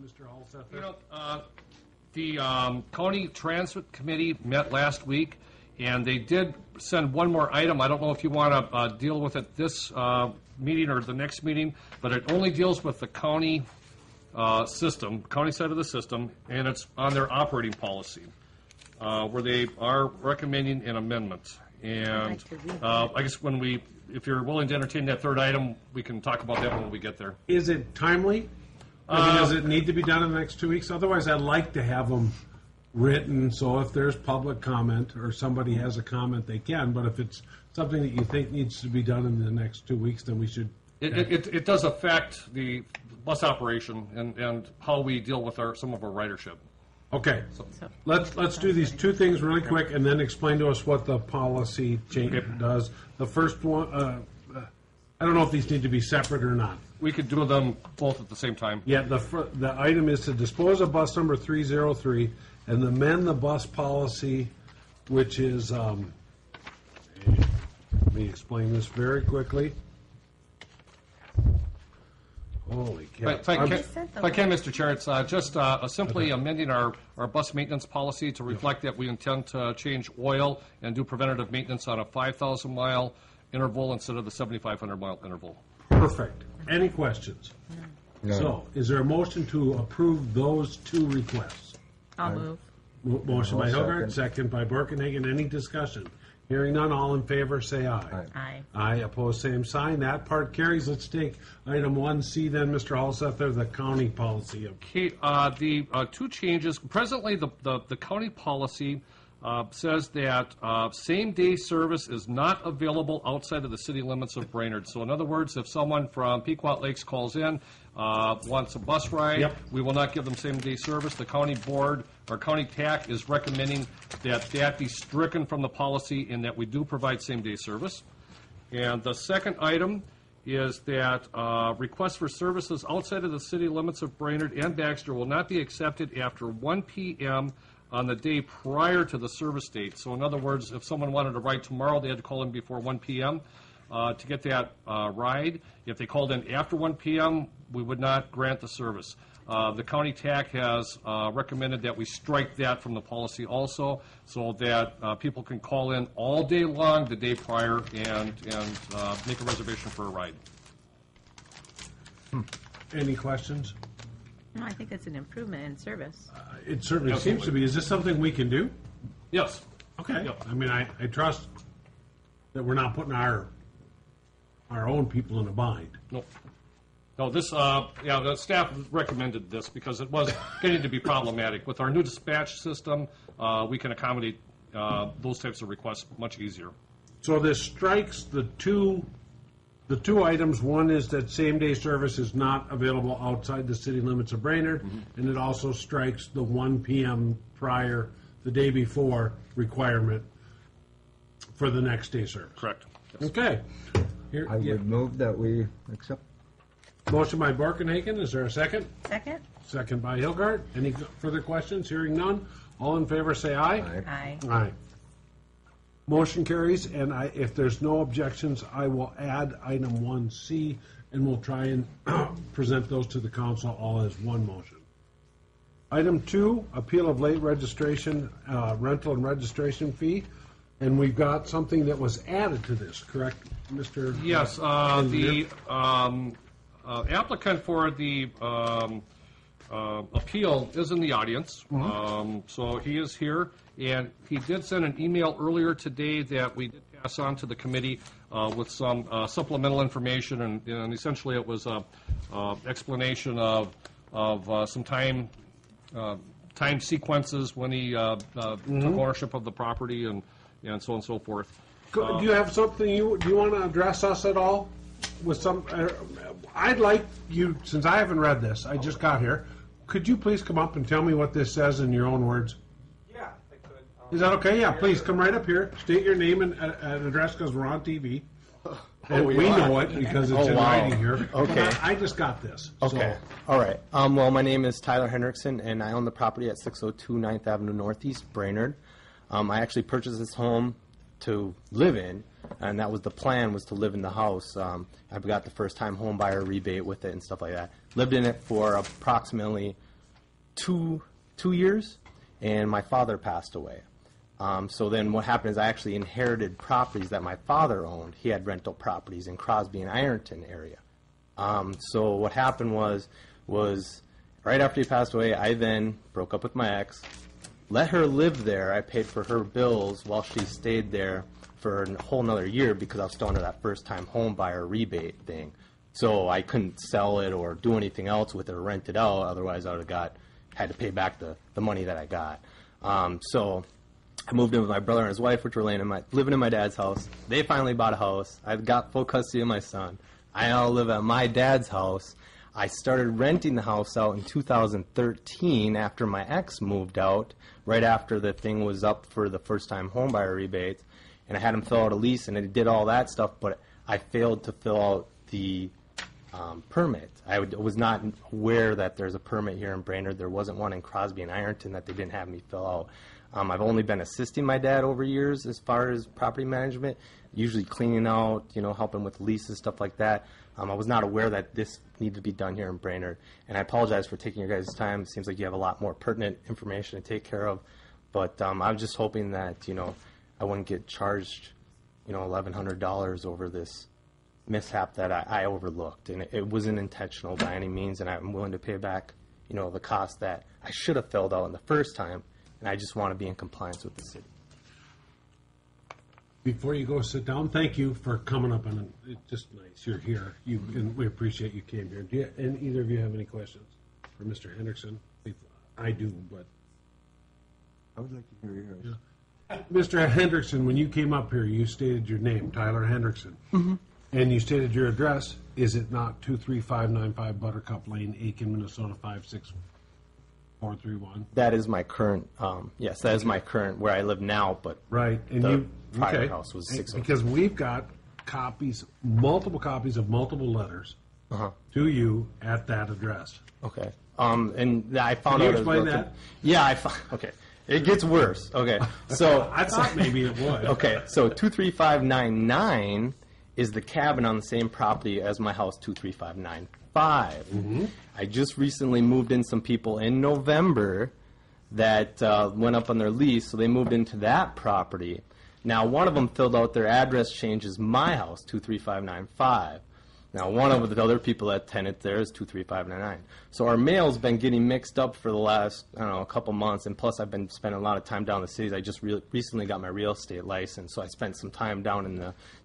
Mr. Halseth? The County Transit Committee met last week, and they did send one more item. I don't know if you want to deal with it this meeting or the next meeting, but it only deals with the county system, county side of the system, and it's on their operating policy, where they are recommending an amendment. And I guess if you're willing to entertain that third item, we can talk about that when we get there. Is it timely? Does it need to be done in the next 2 weeks? Otherwise, I'd like to have them written, so if there's public comment or somebody has a comment, they can. But if it's something that you think needs to be done in the next 2 weeks, then we should... It does affect the bus operation and how we deal with some of our ridership. Okay. Let's do these two things really quick and then explain to us what the policy change does. The first one, I don't know if these need to be separate or not. We could do them both at the same time. Yeah, the item is to dispose of bus number 303 and amend the bus policy, which is, let me explain this very quickly. Holy cow. If I can, Mr. Chair, it's just simply amending our bus maintenance policy to reflect that we intend to change oil and do preventative maintenance on a 5,000-mile interval instead of the 7,500-mile interval. Perfect. Any questions? No. So, is there a motion to approve those two requests? I'll move. Motion by Hilgard, second by Birkenhagen. Any discussion? Hearing none, all in favor, say aye. Aye. Aye, opposed, same sign. That part carries. Let's take item 1C then, Mr. Halseth, the county policy. Okay, the two changes. Presently, the county policy says that same-day service is not available outside of the city limits of Brainerd. So in other words, if someone from Pequot Lakes calls in, wants a bus ride, we will not give them same-day service. The county board, or county TAC, is recommending that be stricken from the policy and that we do provide same-day service. And the second item is that requests for services outside of the city limits of Brainerd and Baxter will not be accepted after 1 p.m. on the day prior to the service date. So in other words, if someone wanted a ride tomorrow, they had to call in before 1 p.m. To get that ride. If they called in after 1 p.m., we would not grant the service. The county TAC has recommended that we strike that from the policy also, so that people can call in all day long the day prior and make a reservation for a ride. Any questions? No, I think it's an improvement in service. It certainly seems to be. Is this something we can do? Yes. Okay. Yep. I mean, I trust that we're not putting our own people in a bind. No, this, the staff recommended this because it was getting to be problematic. With our new dispatch system, we can accommodate those types of requests much easier. So this strikes the two items. One is that same-day service is not available outside the city limits of Brainerd, and it also strikes the 1 p.m. prior, the day before requirement for the next day service. Correct. Yes. Okay. I would move that we accept. Motion by Birkenhagen. Is there a second? Second? Second by Hilgard. Any further questions? Hearing none. All in favor say aye. Aye. Aye. Motion carries, and if there's no objections, I will add item 1C, and we'll try and present those to the council all as one motion. Item 2, appeal of late registration, rental and registration fee. And we've got something that was added to this, correct, Mr.? Yes, the applicant for the appeal is in the audience, so he is here, and he did send an email earlier today that we did pass on to the committee with some supplemental information, and essentially it was an explanation of some time sequences when he took ownership of the property and so on and so forth. Do you have something do you want to address us at all with some? I'd like you, since I haven't read this, I just got here. Could you please come up and tell me what this says in your own words? Yeah, I could. Is that okay? Yeah, please come right up here. State your name and address because we're on TV. And we know it because it's in writing here. Okay. I just got this. Okay. So. All right. Well, my name is Tyler Hendrickson, and I own the property at 602 9th Avenue Northeast, Brainerd. I actually purchased this home to live in, and that was the plan, was to live in the house. I got the first-time home buyer rebate with it and stuff like that. Lived in it for approximately two years, and my father passed away. So then what happened is I actually inherited properties that my father owned. He had rental properties in Crosby and Ironton area. So what happened was right after he passed away, I then broke up with my ex, let her live there. I paid for her bills while she stayed there for a whole another year because I was still under that first-time home buyer rebate thing. So I couldn't sell it or do anything else with it or rent it out. Otherwise, I would have had to pay back the money that I got. So I moved in with my brother and his wife, which were living in my dad's house. They finally bought a house. I got full custody of my son. I now live at my dad's house. I started renting the house out in 2013 after my ex moved out, right after the thing was up for the first-time homebuyer rebate. And I had him fill out a lease, and I did all that stuff, but I failed to fill out the permit. I was not aware that there's a permit here in Brainerd. There wasn't one in Crosby and Ironton that they didn't have me fill out. I've only been assisting my dad over years as far as property management, usually cleaning out, helping with leases, stuff like that. I was not aware that this needed to be done here in Brainerd, and I apologize for taking your guys' time. It seems like you have a lot more pertinent information to take care of, but I was just hoping that, I wouldn't get charged, $1,100 over this mishap that I overlooked, and it wasn't intentional by any means, and I'm willing to pay back, the cost that I should have filled out in the first time, and I just want to be in compliance with the city. Before you go sit down, thank you for coming up, and it's just nice you're here. And we appreciate you came here. And either of you have any questions for Mr. Hendrickson? I do, but I would like to hear yours. yeah. Mr. Hendrickson, when you came up here, you stated your name, Tyler Hendrickson, and you stated your address. Is it not 23595 Buttercup Lane, Aiken, Minnesota 56431? That is my current, yes, that is my current where I live now, but Right, and the prior house was 602. Because we've got multiple copies of multiple letters to you at that address. Okay. And I found Can you out. explain that? Yeah, okay. It gets worse. Okay. So I thought maybe it would. Okay. So 23599 is the cabin on the same property as my house 23595. I just recently moved in some people in November that went up on their lease, so they moved into that property. Now, one of them filled out their address change as my house, 23595. Now, one of the other people that tenant there is 23599. So our mail's been getting mixed up for the last, a couple months, and plus I've been spending a lot of time down the cities. I just recently got my real estate license, so I spent some time down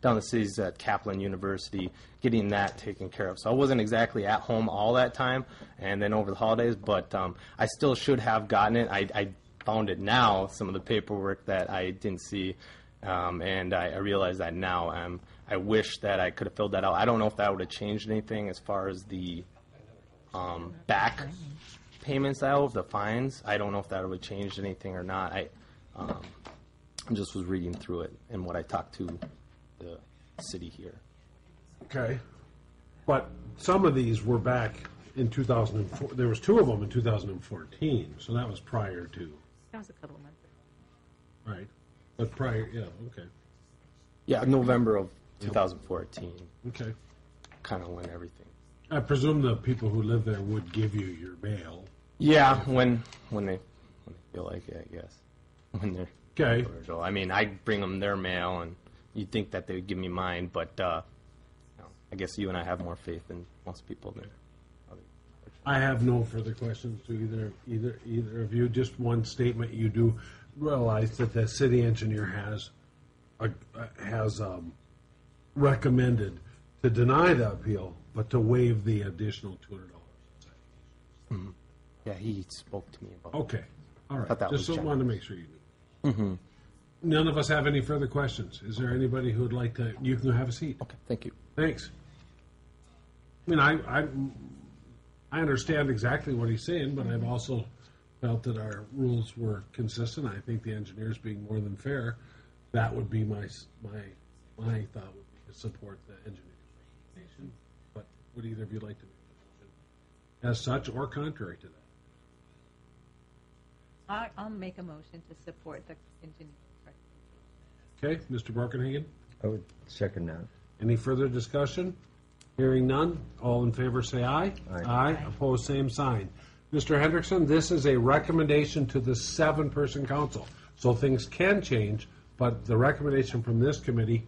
the cities at Kaplan University getting that taken care of. So I wasn't exactly at home all that time, and then over the holidays, but I still should have gotten it. I found it now, some of the paperwork that I didn't see, and I realize that now. I wish that I could have filled that out. I don't know if that would have changed anything as far as the back payments I owe, the fines. I don't know if that would have changed anything or not. I just was reading through it and what I talked to the city here. Okay. But some of these were back in 2004. There was two of them in 2014, so that was prior to. That was a couple of months ago. Right. But prior, yeah, okay. Yeah, November of 2014, Okay. kind of when everything. I presume the people who live there would give you your mail. Yeah, when they feel like it, I guess. When they're Okay. cordial. I mean, I bring them their mail, and you'd think that they would give me mine, but I guess you and I have more faith than most people do. I have no further questions to either of you. Just one statement: you do realize that the city engineer has recommended to deny the appeal, but to waive the additional $200. Yeah, he spoke to me about Okay, all right. Thought that Just was wanted to make sure you knew. None of us have any further questions. Is there anybody who would like to? You can have a seat. Okay, thank you. Thanks. I mean, I understand exactly what he's saying, but I've also felt that our rules were consistent. I think the engineer's being more than fair. That would be my thought would be to support the engineer's recommendation. But would either of you like to make a motion as such or contrary to that? I'll make a motion to support the engineer's Okay, Mr. Borkenhagen? I would second that. Any further discussion? Hearing none, all in favor say aye. Aye. Aye, opposed, same sign. Mr. Hendrickson, this is a recommendation to the 7-person council. So things can change, but the recommendation from this committee,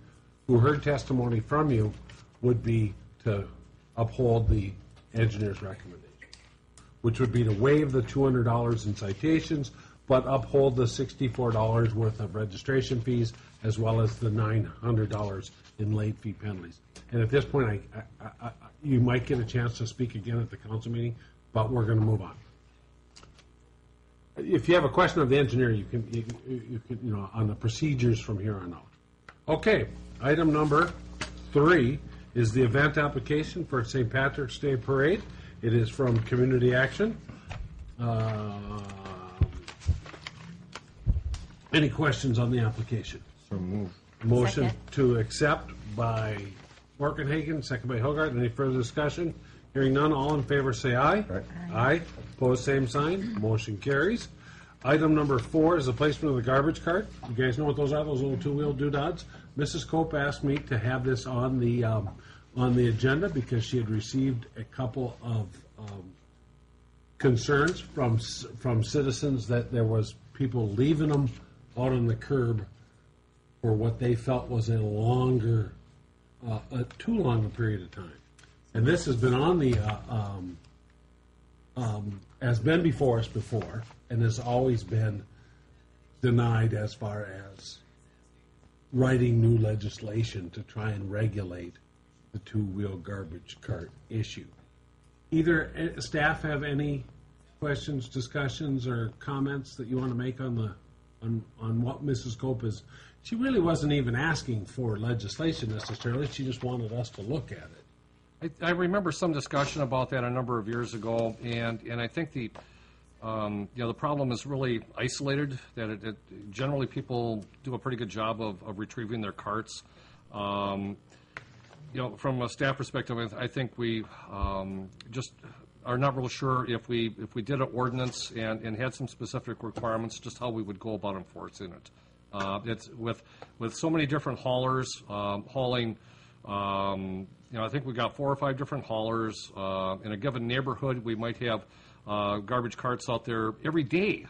who heard testimony from you, would be to uphold the engineer's recommendation, which would be to waive the $200 in citations, but uphold the $64 worth of registration fees, as well as the $900 in late fee penalties. And at this point, you might get a chance to speak again at the council meeting, but we're going to move on. If you have a question of the engineer, you can on the procedures from here on out. Okay, item number 3 is the event application for St. Patrick's Day Parade. It is from Community Action. Any questions on the application? So move. Motion Second. to accept by Morkenhagen, second by Hogart. Any further discussion? Hearing none, all in favor say aye. Aye. Aye. Opposed, same sign. Motion carries. Item number 4 is the placement of the garbage cart. You guys know what those are, those little two-wheel doodads? Mrs. Cope asked me to have this on the agenda because she had received a couple of concerns from citizens that there was people leaving them out on the curb for what they felt was a too long a period of time. And this has been on the, has been before us before, and has always been denied as far as writing new legislation to try and regulate the two-wheel garbage cart issue. Either staff have any questions, discussions, or comments that you want to make on what Mrs. Cope is? She really wasn't even asking for legislation necessarily. She just wanted us to look at it. I remember some discussion about that a number of years ago, and I think the problem is really isolated. That it generally people do a pretty good job of retrieving their carts. From a staff perspective, I think we just are not real sure if we did an ordinance and had some specific requirements, just how we would go about enforcing it. It's with so many different haulers hauling. I think we got 4 or 5 different haulers in a given neighborhood. We might have garbage carts out there every day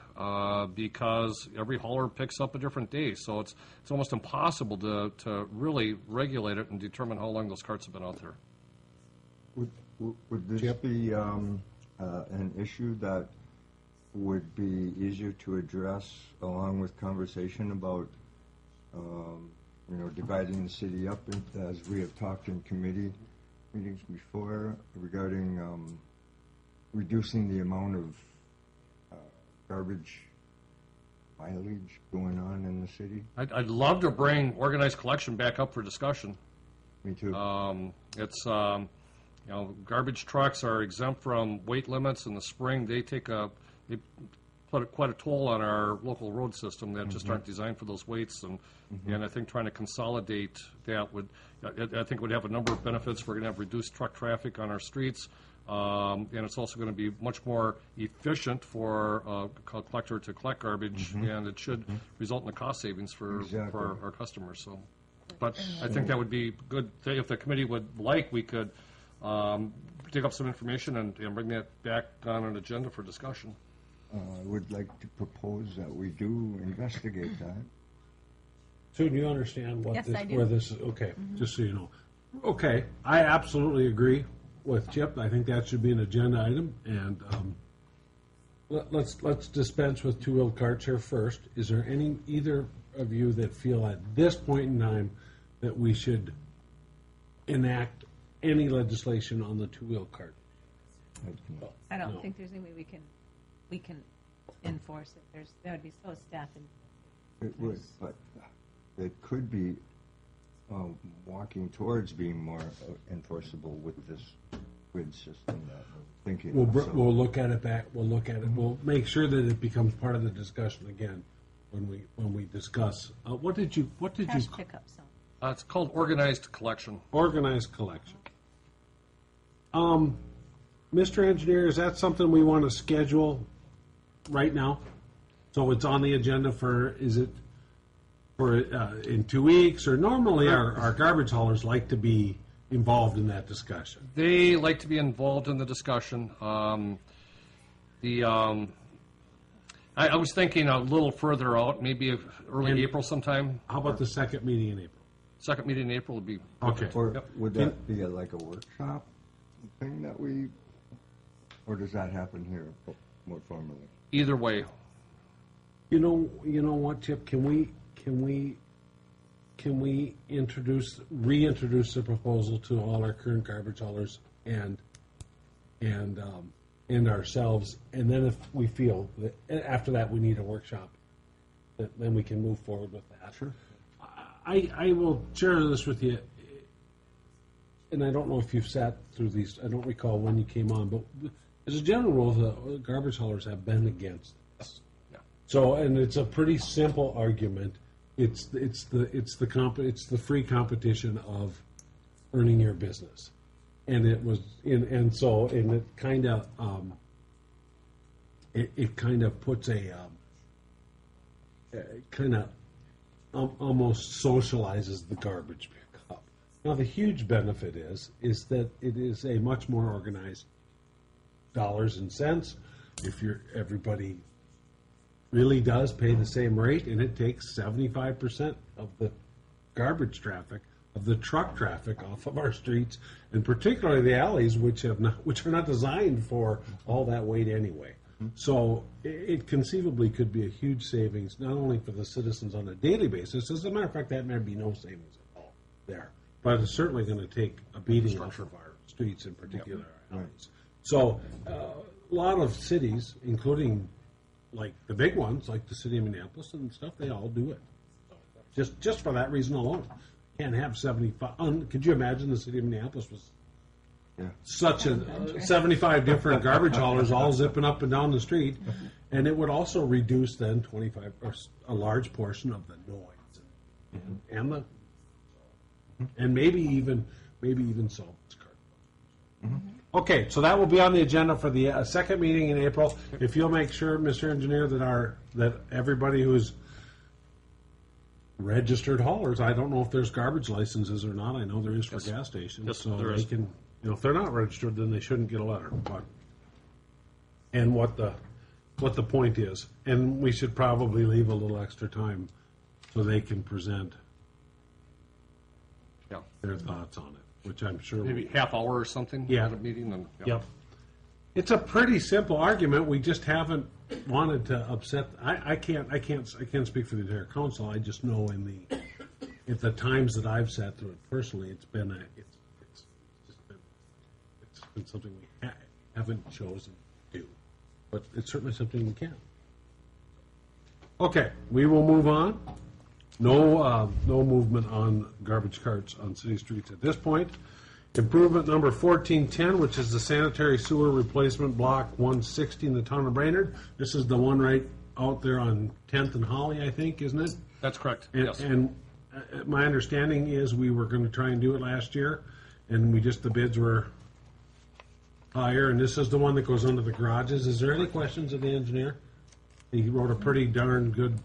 because every hauler picks up a different day. So it's almost impossible to really regulate it and determine how long those carts have been out there. Would this be an issue that would be easier to address along with conversation about dividing the city up, as we have talked in committee meetings before, regarding reducing the amount of garbage mileage going on in the city? I'd love to bring organized collection back up for discussion. Me too. Garbage trucks are exempt from weight limits in the spring. They put quite a toll on our local road system that just aren't designed for those weights, and I think trying to consolidate that would have a number of benefits. We're going to have reduced truck traffic on our streets, and it's also going to be much more efficient for a collector to collect garbage, and it should result in a cost savings for our customers. So, but I think that would be good if the committee would like. We could dig up some information and bring that back on an agenda for discussion. I would like to propose that we do investigate that. Sue, do you understand Yes, I do. where this is? Okay, just so you know. Okay, I absolutely agree with Chip. I think that should be an agenda item, and let's dispense with two-wheeled carts here first. Is there either of you that feel at this point in time that we should enact any legislation on the two-wheeled cart? I don't think there's any way we can enforce it. That would be so staff. It would, but it could be walking towards being more enforceable with this grid system that we're thinking of. We'll look at it back. We'll look at it. We'll make sure that it becomes part of the discussion again when we discuss. What did you? Cash pickup. So. It's called organized collection. Organized collection. Mr. Engineer, is that something we want to schedule right now? So it's on the agenda in 2 weeks, or normally our garbage haulers like to be involved in that discussion. They like to be involved in the discussion. I was thinking a little further out, maybe early And- April sometime. How about the second meeting in April? Second meeting in April would be. Okay. Or Yep. would that be like a workshop thing that we, or does that happen here more formally? Either way. You know what, Chip? Can we reintroduce the proposal to all our current garbage haulers and ourselves, and then if we feel that after that we need a workshop, then we can move forward with that. Sure. I will share this with you, and I don't know if you've sat through these. I don't recall when you came on, but as a general rule, the garbage haulers have been against this. Yeah. So, and it's a pretty simple argument. It's the free competition of earning your business, and it was and it kind of it kind of puts a kind of almost socializes the garbage pickup. Now, the huge benefit is that it is a much more organized dollars and cents. If everybody really does pay the same rate, and it takes 75% of the garbage traffic, of the truck traffic off of our streets, and particularly the alleys, which are not designed for all that weight anyway. So it conceivably could be a huge savings, not only for the citizens on a daily basis. As a matter of fact, that may be no savings at all there, but it's certainly going to take a beating off of our streets, in particular our alleys. So a lot of cities, including like the big ones, like the city of Minneapolis and stuff, they all do it. Just for that reason alone. Can't have 75. Could you imagine the city of Minneapolis was such a 75 different garbage haulers all zipping up and down the street, and it would also reduce then 25 or a large portion of the noise and maybe even solve this card. Okay, so that will be on the agenda for the second meeting in April. If you'll make sure, Mr. Engineer, that everybody who's registered haulers, I don't know if there's garbage licenses or not. I know there is for gas stations, Yes, so there they is. can. If they're not registered, then they shouldn't get a letter. And what the point is, and we should probably leave a little extra time so they can present Yeah. their thoughts on it, which I'm sure Maybe half hour or something. Yeah. At a meeting. And, Yep. It's a pretty simple argument. We just haven't wanted to upset. I can't speak for the entire council. I just know at the times that I've sat through it personally, it's been something we haven't chosen to do, but it's certainly something we can. Okay, we will move on. No movement on garbage carts on city streets at this point. Improvement number 1410, which is the sanitary sewer replacement block 160 in the town of Brainerd. This is the one right out there on 10th and Holly, I think, isn't it? That's correct. And, Yes. and my understanding is we were going to try and do it last year, and the bids were higher, and this is the one that goes under the garages. Is there any questions of the engineer? He wrote a pretty darn good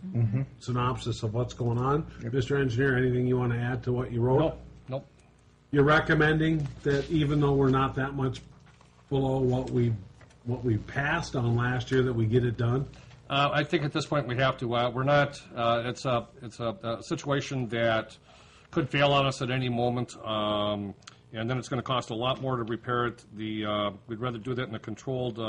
synopsis of what's going on. Mr. Engineer, anything you want to add to what you wrote? Nope. You're recommending that even though we're not that much below what we passed on last year, that we get it done? I think at this point we have to. We're not. It's a situation that could fail on us at any moment, and then it's going to cost a lot more to repair it. We'd rather do that in a controlled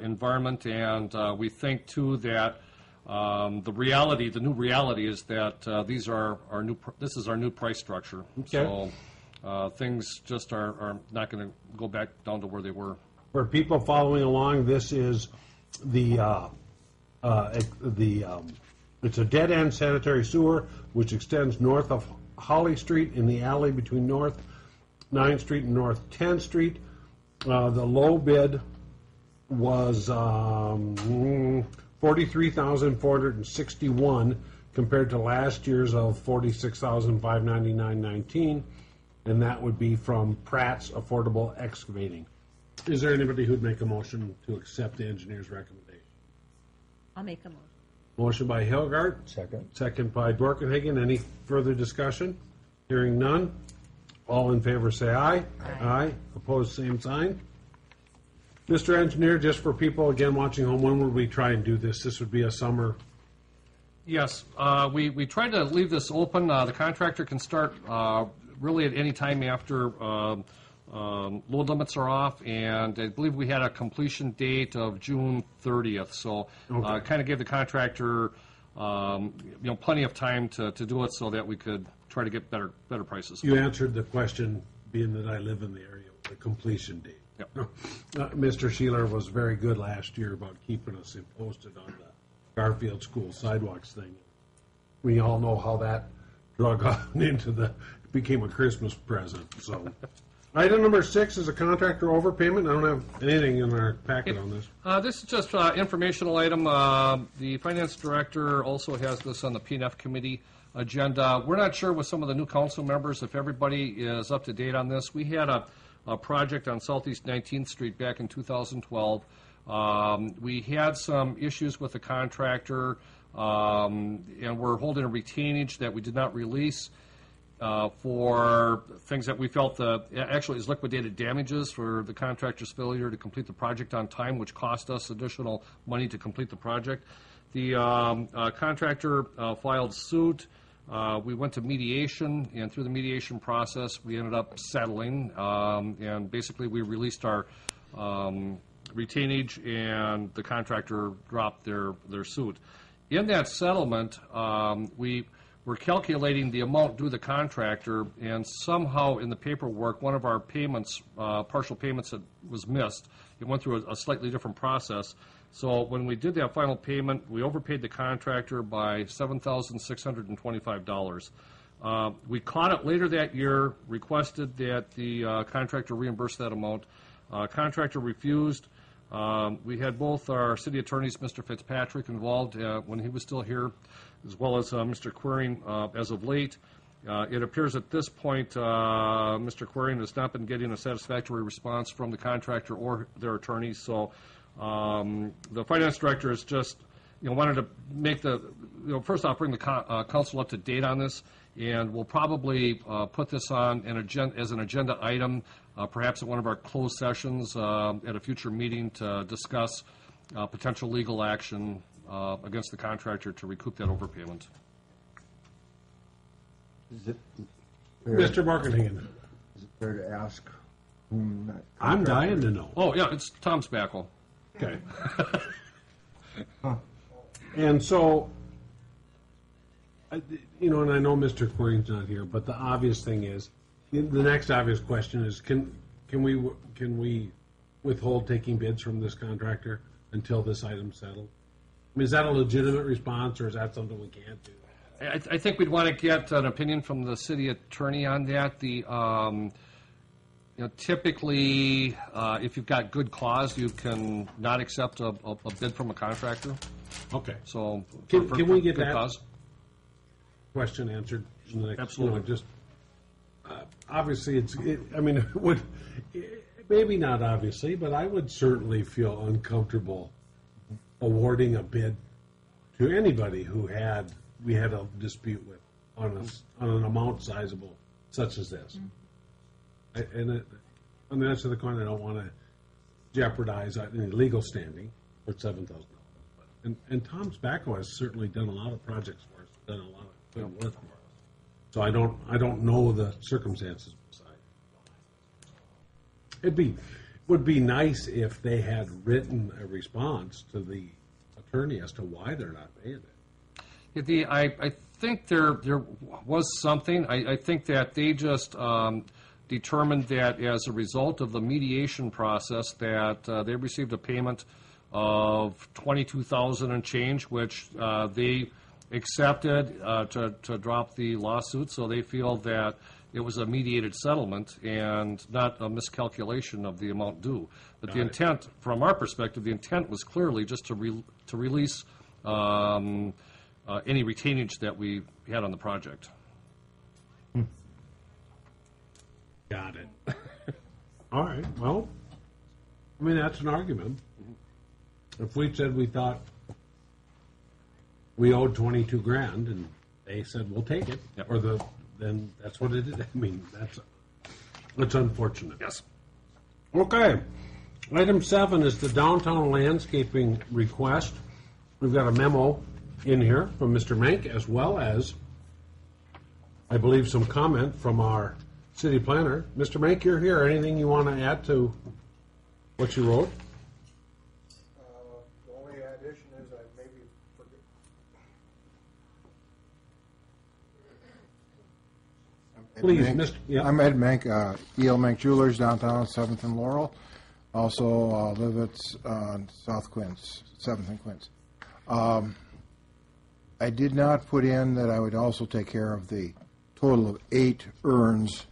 environment, and we think too that the new reality is that this is our new price structure. Okay. So things just are not going to go back down to where they were. For people following along, this is it's a dead-end sanitary sewer which extends north of Holly Street in the alley between North 9th Street and North 10th Street. The low bid was $43,461 compared to last year's of $46,599.19, and that would be from Pratt's Affordable Excavating. Is there anybody who'd make a motion to accept the engineer's recommendation? I'll make a motion. Motion by Hilgard. Second by Dorkenhagen. Any further discussion? Hearing none. All in favor say aye. Aye. Opposed, same sign. Mr. Engineer, just for people, again, watching home, when would we try and do this? This would be a summer. Yes, we tried to leave this open. The contractor can start really at any time after load limits are off, and I believe we had a completion date of June 30th. So kind of gave the contractor plenty of time to do it so that we could try to get better prices. You answered the question, being that I live in the area, with the completion date. Yep. Mr. Sheeler was very good last year about keeping us posted on the Garfield School sidewalks thing. We all know how that drug on into became a Christmas present. So, item number 6 is a contractor overpayment. I don't have anything in our packet on this. This is just an informational item. The finance director also has this on the P&F committee agenda. We're not sure with some of the new council members if everybody is up to date on this. We had a project on Southeast 19th Street back in 2012. We had some issues with the contractor, and we're holding a retainage that we did not release for things that we felt actually is liquidated damages for the contractor's failure to complete the project on time, which cost us additional money to complete the project. The contractor filed suit. We went to mediation, and through the mediation process, we ended up settling, and basically we released our retainage, and the contractor dropped their suit. In that settlement, we were calculating the amount due the contractor, and somehow in the paperwork, one of our payments, partial payments, that was missed. It went through a slightly different process. So when we did that final payment, we overpaid the contractor by $7,625. We caught it later that year, requested that the contractor reimburse that amount. Contractor refused. We had both our city attorneys, Mr. Fitzpatrick, involved when he was still here, as well as Mr. Queering as of late. It appears at this point Mr. Queering has not been getting a satisfactory response from the contractor or their attorneys. So the finance director has just wanted to make first off bring the council up to date on this, and we'll probably put this on as an agenda item, perhaps at one of our closed sessions at a future meeting to discuss potential legal action against the contractor to recoup that overpayment. Is it fair, Mr. Marketing. is it fair to ask whom that I'm contractor- dying to know. Oh, yeah, it's Tom Spackle. Okay. And so, and I know Mr. Queen's not here, but the obvious thing is, the next obvious question is, can we withhold taking bids from this contractor until this item's settled? I mean, is that a legitimate response, or is that something we can't do? I think we'd want to get an opinion from the city attorney on that. Typically, if you've got good cause, you can not accept a bid from a contractor. Okay. So, Can we get good that cause. question answered in the next? Absolutely. Just obviously, it would maybe not obviously, but I would certainly feel uncomfortable awarding a bid to anybody who we had a dispute with on an amount sizable such as this. On the other side of the coin, I don't want to jeopardize any legal standing for $7,000. And Tom Spacco has certainly done a lot of projects for us, done a lot of good work for us. So I don't know the circumstances beside. Would be nice if they had written a response to the attorney as to why they're not paying it. I think there was something. I think that they just determined that as a result of the mediation process that they received a payment of $22,000 and change, which they accepted to drop the lawsuit. So they feel that it was a mediated settlement and not a miscalculation of the amount due. But the intent, from our perspective, the intent was clearly just to release any retainage that we had on the project. Got it. All right. Well, I mean, that's an argument. If we said we thought we owed $22,000 and they said we'll take it, Yep. then that's what it is. I mean, that's unfortunate. Yes. Okay. Item 7 is the downtown landscaping request. We've got a memo in here from Mr. Mank, as well as, I believe, some comment from our city planner. Mr. Mank, you're here. Anything you want to add to what you wrote? The only addition is I maybe forget. Please, Mr. Yeah. I'm Ed Mank, E.L. Mank Jewelers, downtown 7th and Laurel. Also live at South Quince, 7th and Quince. I did not put in that I would also take care of the total of 8 urns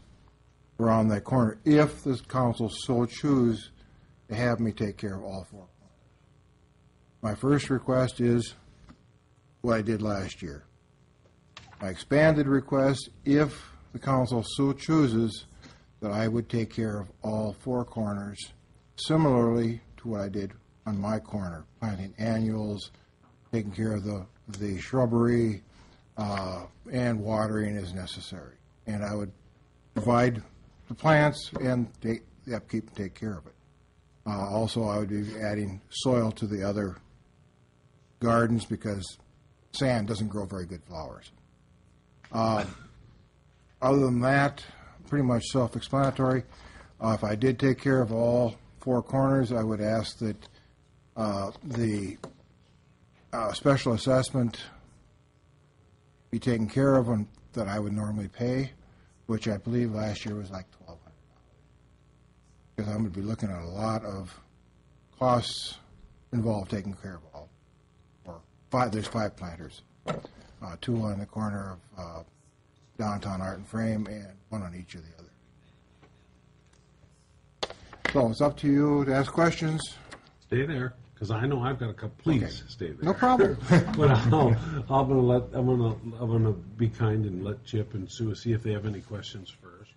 around that corner, if the council so choose to have me take care of all 4. My first request is what I did last year. My expanded request, if the council so chooses, that I would take care of all 4 corners, similarly to what I did on my corner, planting annuals, taking care of the shrubbery, and watering as necessary. And I would provide the plants and the upkeep and take care of it. Also, I would be adding soil to the other gardens because sand doesn't grow very good flowers. Other than that, pretty much self-explanatory. If I did take care of all 4 corners, I would ask that the special assessment be taken care of and that I would normally pay, which I believe last year was like $1,200. Because I'm going to be looking at a lot of costs involved taking care of all. Or 5, there's 5 planters, 2 on the corner of downtown Art and Frame and 1 on each of the other. So it's up to you to ask questions. Stay there, because I know I've got a couple. Please Okay. stay there. No problem. But I'm gonna be kind and let Chip and Sue see if they have any questions first.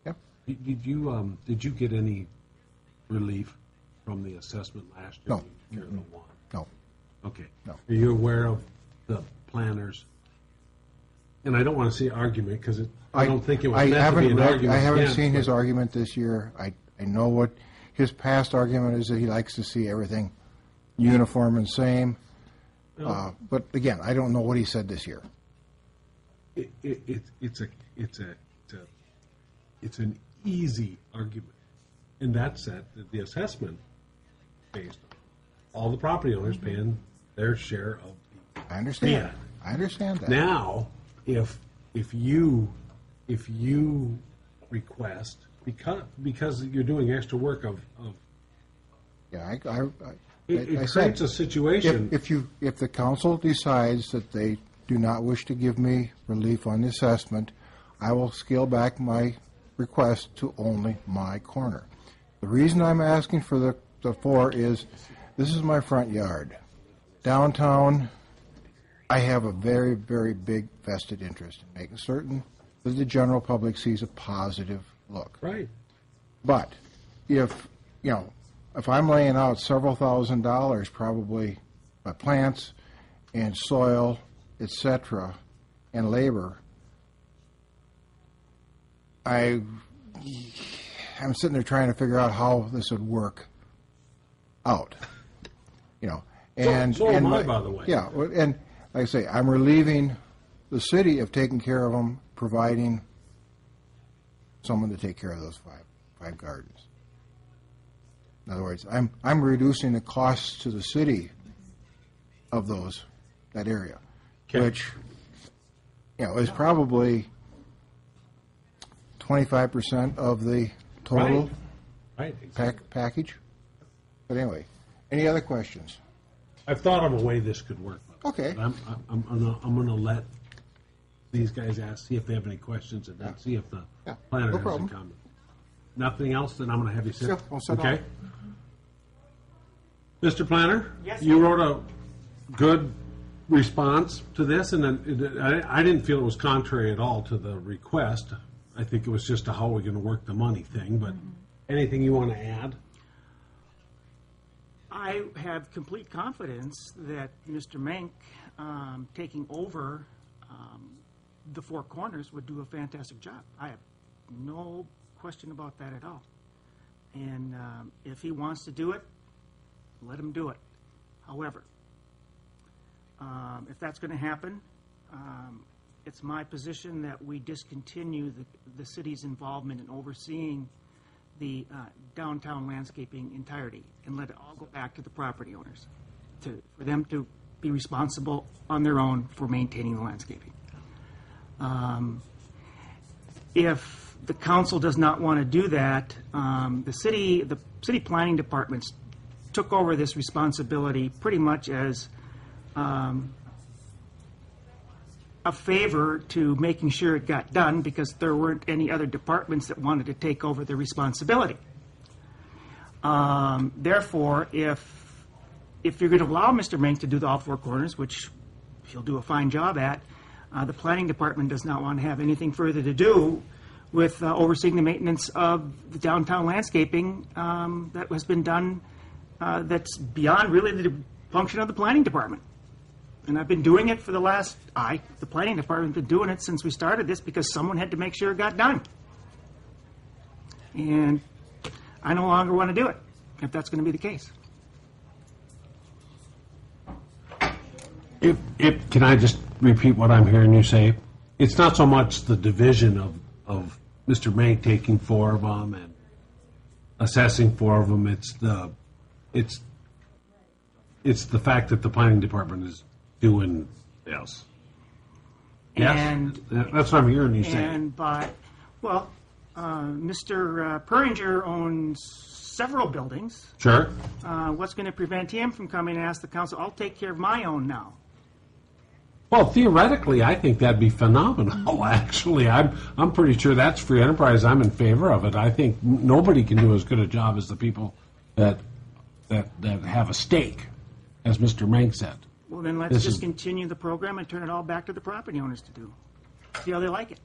Yep. Did you get any relief from the assessment last year? No. when you took care of the one? No. Okay. No. Are you aware of the planners? And I don't want to see argument because I don't think it was meant to be an argument. I haven't against, seen his but- argument this year. I know what his past argument is, that he likes to see everything uniform and same. But again, I don't know what he said this year. It's an easy argument, and that's that the assessment based on all the property owners paying their share of the. I understand. Yeah. I understand that. Now, if you request because you're doing extra work of Yeah, it I said, creates a situation. if the council decides that they do not wish to give me relief on the assessment, I will scale back my request to only my corner. The reason I'm asking for the 4 is this is my front yard. Downtown, I have a very, very big vested interest in making certain that the general public sees a positive look. Right. But if I'm laying out several $1,000s probably by plants and soil, etc., and labor, I'm sitting there trying to figure out how this would work out. And So am I, by the way. Yeah, and like I say, I'm relieving the city of taking care of them, providing someone to take care of those five gardens. In other words, I'm reducing the costs to the city of that area, Okay. which is probably 25% of the total Right. Exactly. package. But anyway, any other questions? I've thought of a way this could work. Okay. I'm gonna let these guys see if they have any questions, and then see if the Yeah, planner no has problem. a comment. Nothing else, then I'm gonna have you sit. Sure, I'll sit Okay. down. Mr. Planner? Yes, You sir. wrote a good response to this, and then I didn't feel it was contrary at all to the request. I think it was just a how we're gonna work the money thing, but anything you want to add? I have complete confidence that Mr. Mank, taking over the 4 corners, would do a fantastic job. I have no question about that at all. And if he wants to do it, let him do it. However, if that's going to happen, it's my position that we discontinue the city's involvement in overseeing the downtown landscaping entirety and let it all go back to the property owners, for them to be responsible on their own for maintaining the landscaping. If the council does not want to do that, the city planning departments took over this responsibility pretty much as a favor to making sure it got done because there weren't any other departments that wanted to take over the responsibility. Therefore, if you're going to allow Mr. Mink to do all four corners, which he'll do a fine job at, the planning department does not want to have anything further to do with overseeing the maintenance of the downtown landscaping that has been done that's beyond really the function of the planning department. And I've been doing it for the planning department, been doing it since we started this because someone had to make sure it got done. And I no longer want to do it, if that's going to be the case. Can I just repeat what I'm hearing you say? It's not so much the division of Mr. Mank taking four of them and assessing four of them. It's the fact that the planning department is doing this. Yes, And that's what I'm hearing you say. And Mr. Perringer owns several buildings. Sure. What's going to prevent him from coming and ask the council, I'll take care of my own now? Well, theoretically, I think that'd be phenomenal. Actually, I'm pretty sure that's free enterprise. I'm in favor of it. I think nobody can do as good a job as the people that have a stake, as Mr. Mank said. Well, then let's just continue the program and turn it all back to the property owners to do. See how they like it.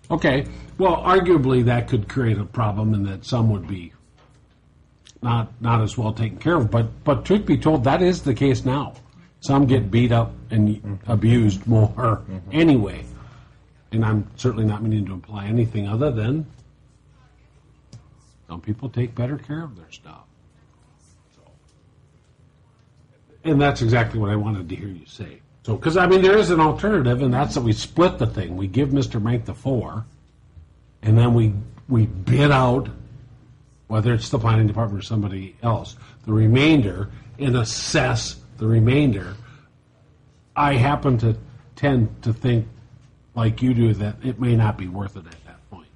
Okay. Well, arguably that could create a problem in that some would be not as well taken care of. But truth be told, that is the case now. Some get beat up and abused more anyway. And I'm certainly not meaning to imply anything other than some people take better care of their stuff. And that's exactly what I wanted to hear you say. So, because, I mean, there is an alternative, and that's that we split the thing. We give Mr. Mank the four, and then we bid out, whether it's the planning department or somebody else, the remainder, and assess the remainder. I happen to tend to think, like you do, that it may not be worth it at that point.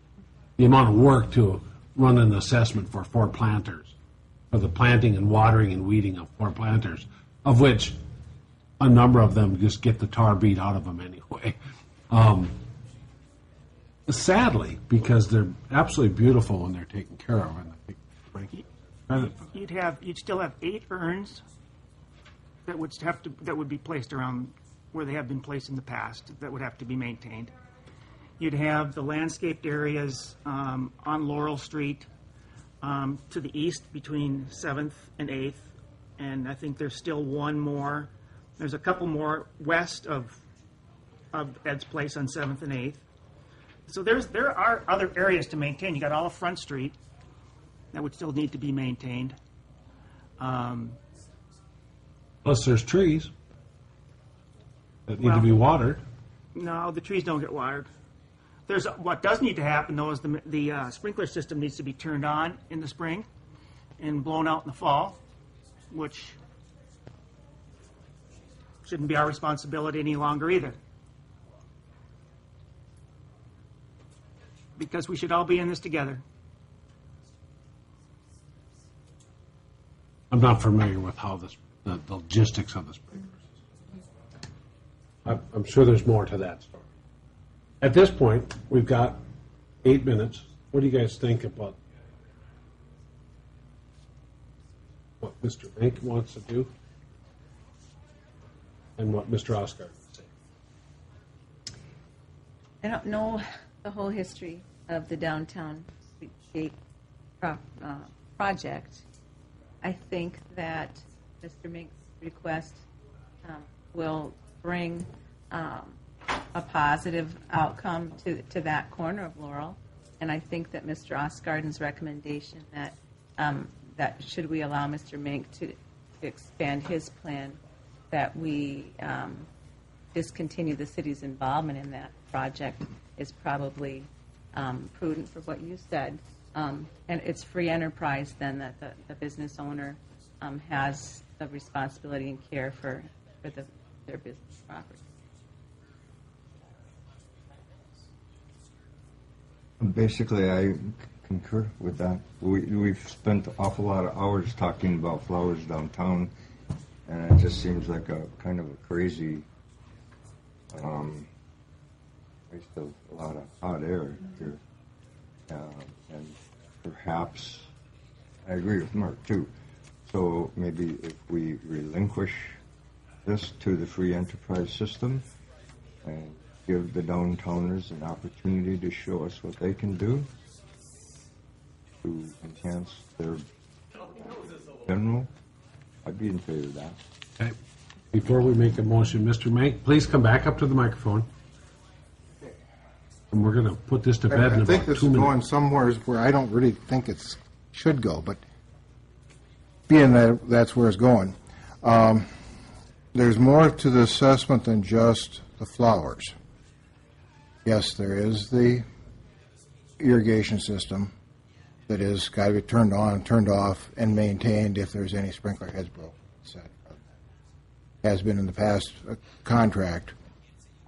The amount of work to run an assessment for four planters, for the planting and watering and weeding of four planters, of which a number of them just get the tar beat out of them anyway. Sadly, because they're absolutely beautiful when they're taken care of. And I think credit for that. You'd still have 8 urns that would be placed around where they have been placed in the past that would have to be maintained. You'd have the landscaped areas on Laurel Street to the east between 7th and 8th, and I think there's still one more. There's a couple more west of Ed's Place on 7th and 8th. So there are other areas to maintain. You got all of Front Street that would still need to be maintained. Plus, there's trees that need to be watered. No, the trees don't get watered. What does need to happen, though, is the sprinkler system needs to be turned on in the spring and blown out in the fall, which shouldn't be our responsibility any longer either. Because we should all be in this together. I'm not familiar with how the logistics of the sprinkler system. I'm sure there's more to that story. At this point, we've got 8 minutes. What do you guys think about what Mr. Mank wants to do and what Mr. Oscar would say? I don't know the whole history of the downtown streetscape project. I think that Mr. Mink's request will bring a positive outcome to that corner of Laurel. And I think that Mr. Osgarden's recommendation that, that should we allow Mr. Mink to expand his plan, that we discontinue the city's involvement in that project is probably prudent for what you said. And it's free enterprise then that the business owner has the responsibility and care for their business property. Basically, I concur with that. We've spent an awful lot of hours talking about flowers downtown, and it just seems like a kind of a crazy waste of a lot of hot air here. And perhaps, I agree with Mark too. So maybe if we relinquish this to the free enterprise system and give the downtowners an opportunity to show us what they can do to enhance their general, I'd be in favor of that. Okay. Before we make a motion, Mr. Mank, please come back up to the microphone. And we're going to put this to bed in I think about this 2 is minutes. going somewhere where I don't really think it should go, but being that that's where it's going, there's more to the assessment than just the flowers. Yes, there is the irrigation system that is got to be turned on, turned off, and maintained if there's any sprinkler heads broken, etc. Has been in the past a contract.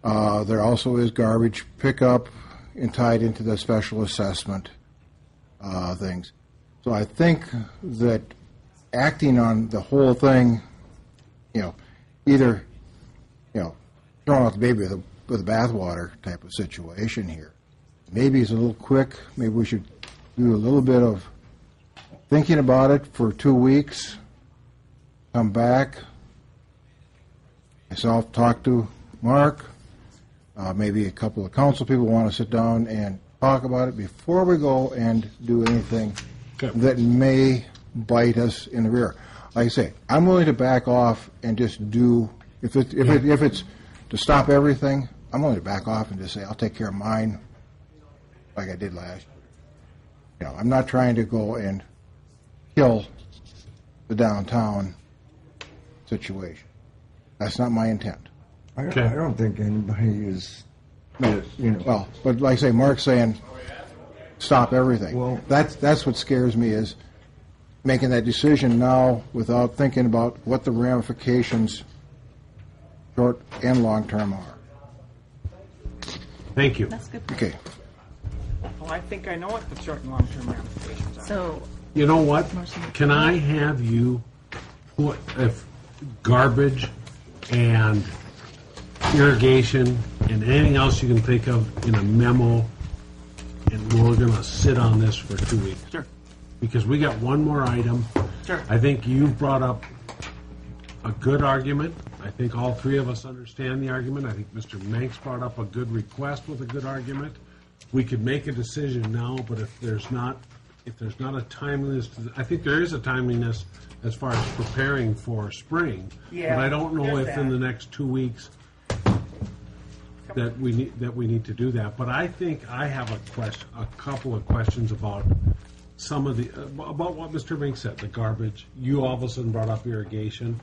There also is garbage pickup and tied into the special assessment things. So I think that acting on the whole thing, either, throwing out the baby with the bathwater type of situation here. Maybe it's a little quick. Maybe we should do a little bit of thinking about it for 2 weeks, come back, myself talk to Mark, maybe a couple of council people want to sit down and talk about it before we go and do anything that may bite us in the rear. Like I say, I'm willing to back off and just do, if it's to stop everything, I'm willing to back off and just say, I'll take care of mine like I did last year. I'm not trying to go and kill the downtown situation. That's not my intent. I don't think anybody is, Well, but like I say, Mark's saying, stop everything. Well- That's what scares me, is making that decision now without thinking about what the ramifications, short and long term, are. Thank you. That's good. Okay. Well, I think I know what the short and long-term ramifications are. So, You know what? Can I have you put if garbage and irrigation and anything else you can think of in a memo, and we're going to sit on this for 2 weeks? Sure. Because we got one more item. Sure. I think you've brought up a good argument. I think all three of us understand the argument. I think Mr. Manx brought up a good request with a good argument. We could make a decision now, but if there's not a timeliness, I think there is a timeliness as far as preparing for spring. Yeah, but I don't know there's if in that. the next 2 weeks that we need to do that. But I think I have a couple of questions about some of the about what Mr. Mink said, the garbage. You all of a sudden brought up irrigation.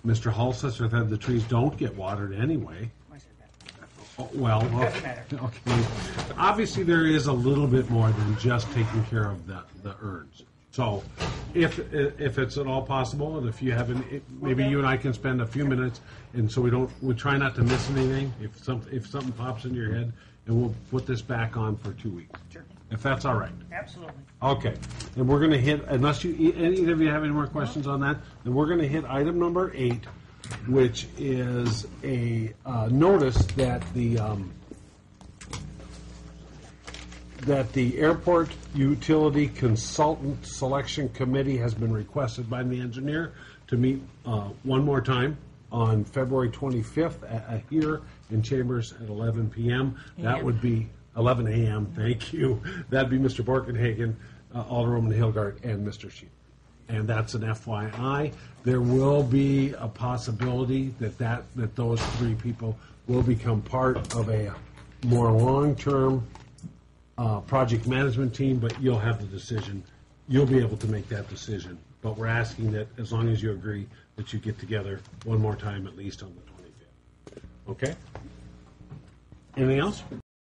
Mr. Hulseth said the trees don't get watered anyway. I said that. Oh, well, Doesn't matter. okay. Obviously, there is a little bit more than just taking care of the urns. So, if it's at all possible, and if you have maybe you and I can spend a few minutes, and so we try not to miss anything. If something pops into your head, and we'll put this back on for 2 weeks. Sure. If that's all right. Absolutely. Okay, and we're going to hit, unless either of you have any more questions on that, then we're going to hit item number 8, which is a notice that the Airport Utility Consultant Selection Committee has been requested by the engineer to meet one more time on February 25th here in Chambers at 11 p.m. That would be 11 a.m., thank you. That'd be Mr. Borkenhagen, Alderwoman Hilgard, and Mr. Sheep. And that's an FYI. There will be a possibility that those three people will become part of a more long-term project management team, but you'll have the decision. You'll be able to make that decision. But we're asking that, as long as you agree, that you get together one more time at least on the 25th. Okay? Anything else?